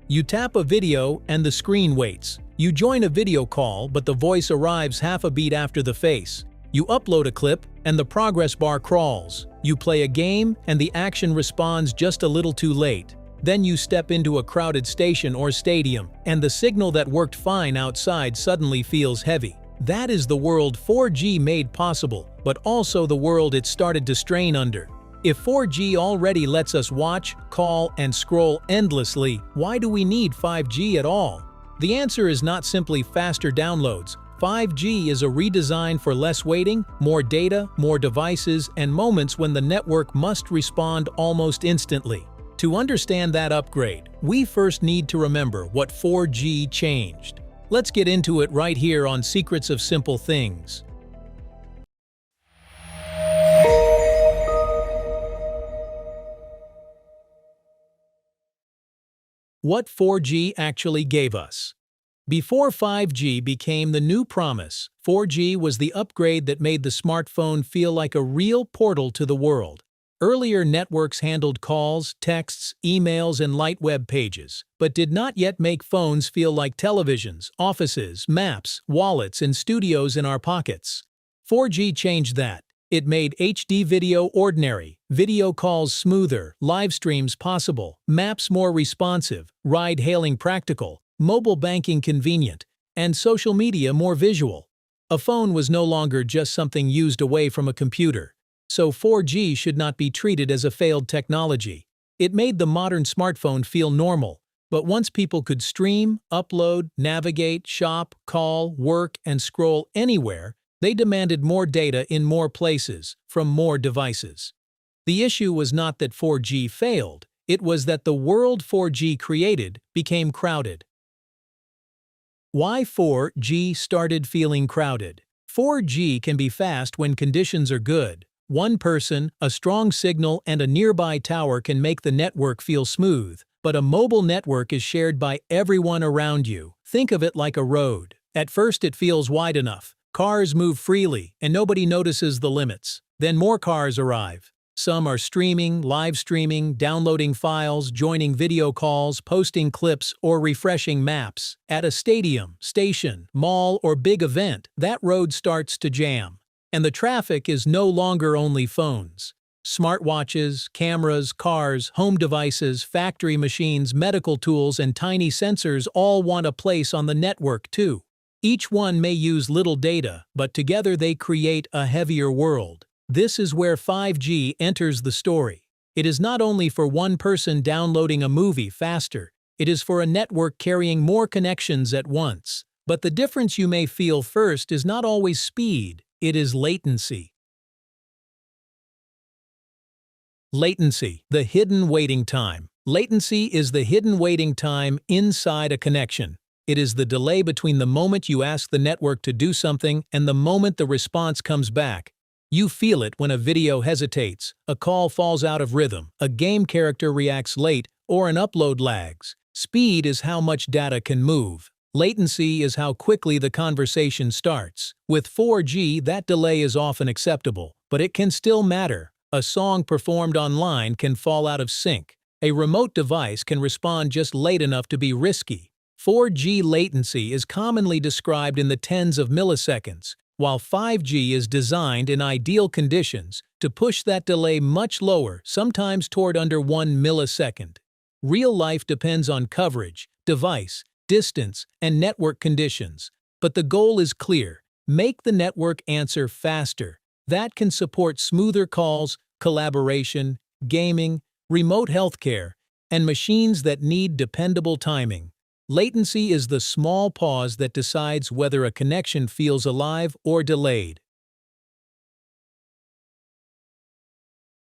You tap a video and the screen waits. You join a video call but the voice arrives half a beat after the face. You upload a clip and the progress bar crawls. You play a game and the action responds just a little too late. Then you step into a crowded station or stadium, and the signal that worked fine outside suddenly feels heavy. That is the world 4G made possible, but also the world it started to strain under. If 4G already lets us watch, call, and scroll endlessly, why do we need 5G at all? The answer is not simply faster downloads. 5G is a redesign for less waiting, more data, more devices, and moments when the network must respond almost instantly. To understand that upgrade, we first need to remember what 4G changed. Let's get into it right here on Secrets of Simple Things. What 4G actually gave us. Before 5G became the new promise, 4G was the upgrade that made the smartphone feel like a real portal to the world. Earlier networks handled calls, texts, emails, and light web pages, but did not yet make phones feel like televisions, offices, maps, wallets, and studios in our pockets. 4G changed that. It made HD video ordinary, video calls smoother, live streams possible, maps more responsive, ride-hailing practical, mobile banking convenient, and social media more visual. A phone was no longer just something used away from a computer. So 4G should not be treated as a failed technology. It made the modern smartphone feel normal, but once people could stream, upload, navigate, shop, call, work, and scroll anywhere, they demanded more data in more places, from more devices. The issue was not that 4G failed, it was that the world 4G created became crowded. Why 4G started feeling crowded? 4G can be fast when conditions are good. One person, a strong signal, and a nearby tower can make the network feel smooth, but a mobile network is shared by everyone around you. Think of it like a road. At first it feels wide enough. Cars move freely, and nobody notices the limits. Then more cars arrive. Some are streaming, live streaming, downloading files, joining video calls, posting clips, or refreshing maps. At a stadium, station, mall, or big event, that road starts to jam. And the traffic is no longer only phones. Smartwatches, cameras, cars, home devices, factory machines, medical tools, and tiny sensors all want a place on the network too. Each one may use little data, but together they create a heavier world. This is where 5G enters the story. It is not only for one person downloading a movie faster, it is for a network carrying more connections at once. But the difference you may feel first is not always speed, it is latency. Latency, the hidden waiting time. Latency is the hidden waiting time inside a connection. It is the delay between the moment you ask the network to do something and the moment the response comes back. You feel it when a video hesitates, a call falls out of rhythm, a game character reacts late, or an upload lags. Speed is how much data can move. Latency is how quickly the conversation starts. With 4G, that delay is often acceptable, but it can still matter. A song performed online can fall out of sync. A remote device can respond just late enough to be risky. 4G latency is commonly described in the tens of milliseconds, while 5G is designed in ideal conditions to push that delay much lower, sometimes toward under 1 millisecond. Real life depends on coverage, device, distance, and network conditions, but the goal is clear: make the network answer faster. That can support smoother calls, collaboration, gaming, remote healthcare, and machines that need dependable timing. Latency is the small pause that decides whether a connection feels alive or delayed.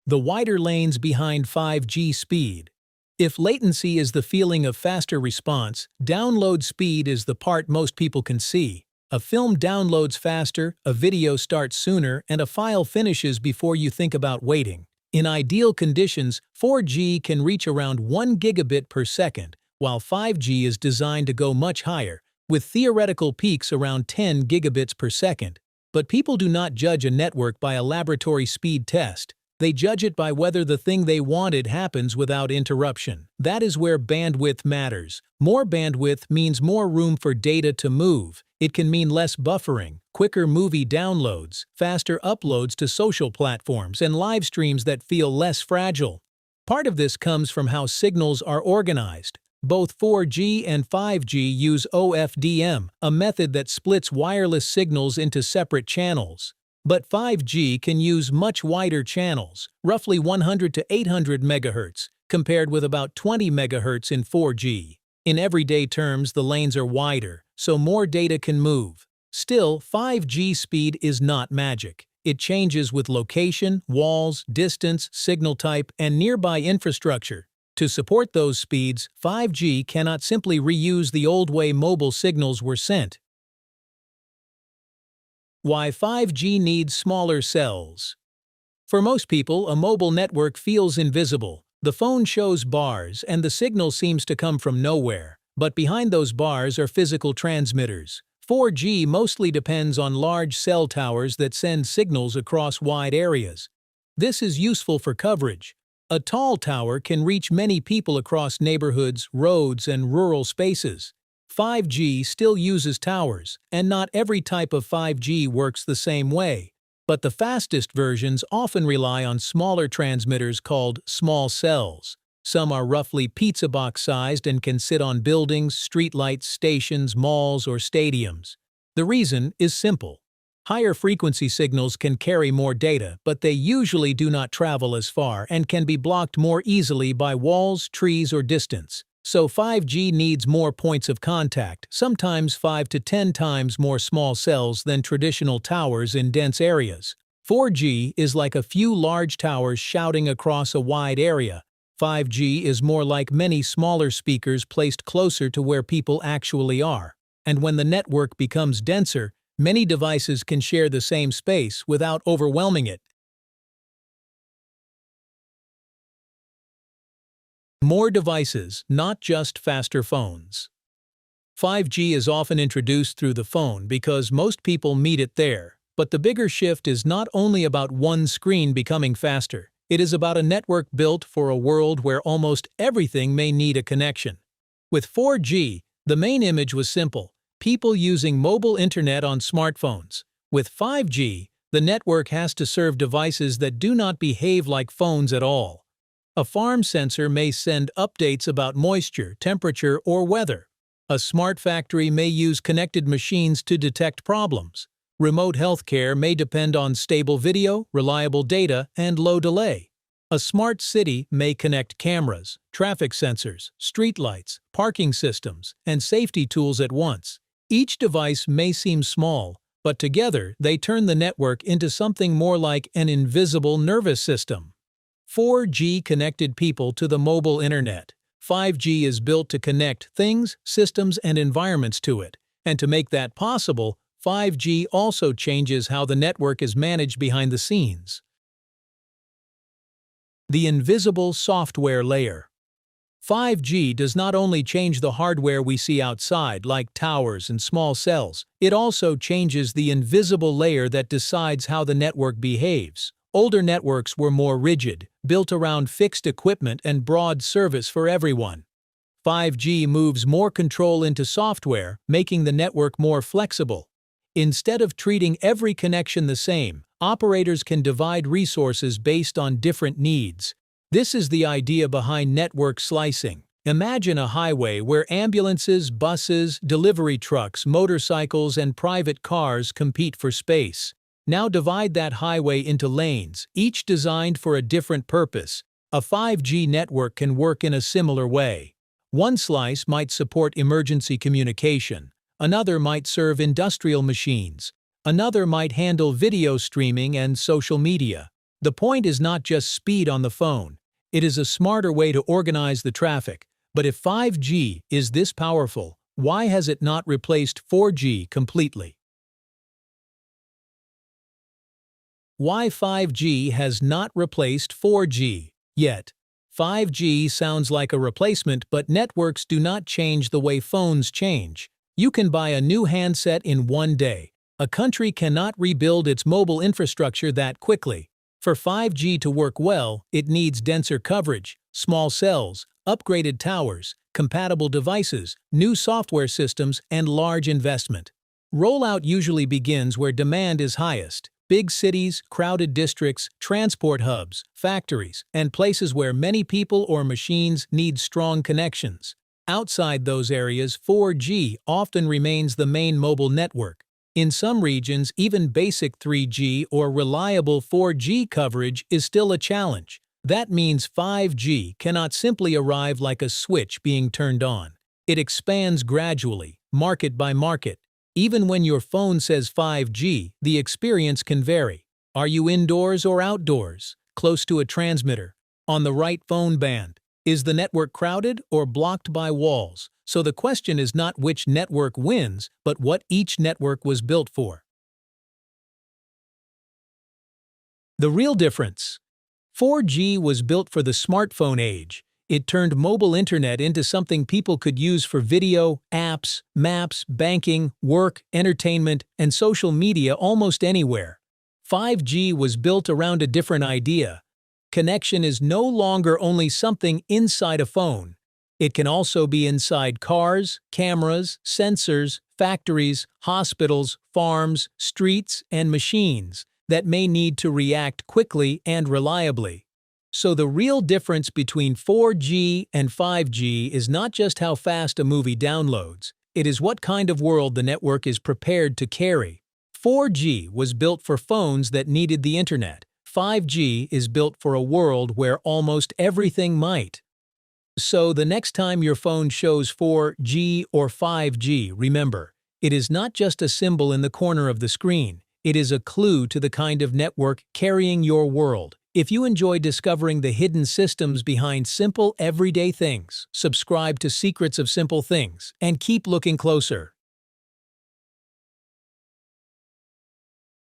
The wider lanes behind 5G speed. If latency is the feeling of faster response, download speed is the part most people can see. A film downloads faster, a video starts sooner, and a file finishes before you think about waiting. In ideal conditions, 4G can reach around 1 gigabit per second, while 5G is designed to go much higher, with theoretical peaks around 10 gigabits per second. But people do not judge a network by a laboratory speed test. They judge it by whether the thing they wanted happens without interruption. That is where bandwidth matters. More bandwidth means more room for data to move. It can mean less buffering, quicker movie downloads, faster uploads to social platforms, and live streams that feel less fragile. Part of this comes from how signals are organized. Both 4G and 5G use OFDM, a method that splits wireless signals into separate channels. But 5G can use much wider channels, roughly 100 to 800 MHz, compared with about 20 MHz in 4G. In everyday terms, the lanes are wider, so more data can move. Still, 5G speed is not magic. It changes with location, walls, distance, signal type, and nearby infrastructure. To support those speeds, 5G cannot simply reuse the old way mobile signals were sent. Why 5G needs smaller cells. For most people, a mobile network feels invisible. The phone shows bars, and the signal seems to come from nowhere. But behind those bars are physical transmitters. 4G mostly depends on large cell towers that send signals across wide areas. This is useful for coverage. A tall tower can reach many people across neighborhoods, roads, and rural spaces. 5G still uses towers, and not every type of 5G works the same way. But the fastest versions often rely on smaller transmitters called small cells. Some are roughly pizza box-sized and can sit on buildings, streetlights, stations, malls, or stadiums. The reason is simple. Higher frequency signals can carry more data, but they usually do not travel as far and can be blocked more easily by walls, trees, or distance. So 5G needs more points of contact, sometimes 5 to 10 times more small cells than traditional towers in dense areas. 4G is like a few large towers shouting across a wide area. 5G is more like many smaller speakers placed closer to where people actually are. And when the network becomes denser, many devices can share the same space without overwhelming it. More devices, not just faster phones. 5G is often introduced through the phone because most people meet it there. But the bigger shift is not only about one screen becoming faster. It is about a network built for a world where almost everything may need a connection. With 4G, the main image was simple: people using mobile internet on smartphones. With 5G, the network has to serve devices that do not behave like phones at all. A farm sensor may send updates about moisture, temperature, or weather. A smart factory may use connected machines to detect problems. Remote healthcare may depend on stable video, reliable data, and low delay. A smart city may connect cameras, traffic sensors, streetlights, parking systems, and safety tools at once. Each device may seem small, but together they turn the network into something more like an invisible nervous system. 4G connected people to the mobile internet. 5G is built to connect things, systems, and environments to it. And to make that possible, 5G also changes how the network is managed behind the scenes. The invisible software layer. 5G does not only change the hardware we see outside, like towers and small cells, it also changes the invisible layer that decides how the network behaves. Older networks were more rigid, built around fixed equipment and broad service for everyone. 5G moves more control into software, making the network more flexible. Instead of treating every connection the same, operators can divide resources based on different needs. This is the idea behind network slicing. Imagine a highway where ambulances, buses, delivery trucks, motorcycles, and private cars compete for space. Now divide that highway into lanes, each designed for a different purpose. A 5G network can work in a similar way. One slice might support emergency communication. Another might serve industrial machines. Another might handle video streaming and social media. The point is not just speed on the phone. It is a smarter way to organize the traffic. But if 5G is this powerful, why has it not replaced 4G completely? Why 5G has not replaced 4G yet. 5G sounds like a replacement, but networks do not change the way phones change. You can buy a new handset in one day. A country cannot rebuild its mobile infrastructure that quickly. For 5G to work well, it needs denser coverage, small cells, upgraded towers, compatible devices, new software systems, and large investment. Rollout usually begins where demand is highest: big cities, crowded districts, transport hubs, factories, and places where many people or machines need strong connections. Outside those areas, 4G often remains the main mobile network. In some regions, even basic 3G or reliable 4G coverage is still a challenge. That means 5G cannot simply arrive like a switch being turned on. It expands gradually, market by market. Even when your phone says 5G, the experience can vary. Are you indoors or outdoors? Close to a transmitter? On the right phone band? Is the network crowded or blocked by walls? So the question is not which network wins, but what each network was built for. The real difference. 4G was built for the smartphone age. It turned mobile internet into something people could use for video, apps, maps, banking, work, entertainment, and social media almost anywhere. 5G was built around a different idea. Connection is no longer only something inside a phone. It can also be inside cars, cameras, sensors, factories, hospitals, farms, streets, and machines that may need to react quickly and reliably. So the real difference between 4G and 5G is not just how fast a movie downloads, it is what kind of world the network is prepared to carry. 4G was built for phones that needed the internet. 5G is built for a world where almost everything might. So the next time your phone shows 4G or 5G, remember, it is not just a symbol in the corner of the screen. It is a clue to the kind of network carrying your world. If you enjoy discovering the hidden systems behind simple, everyday things, subscribe to Secrets of Simple Things and keep looking closer.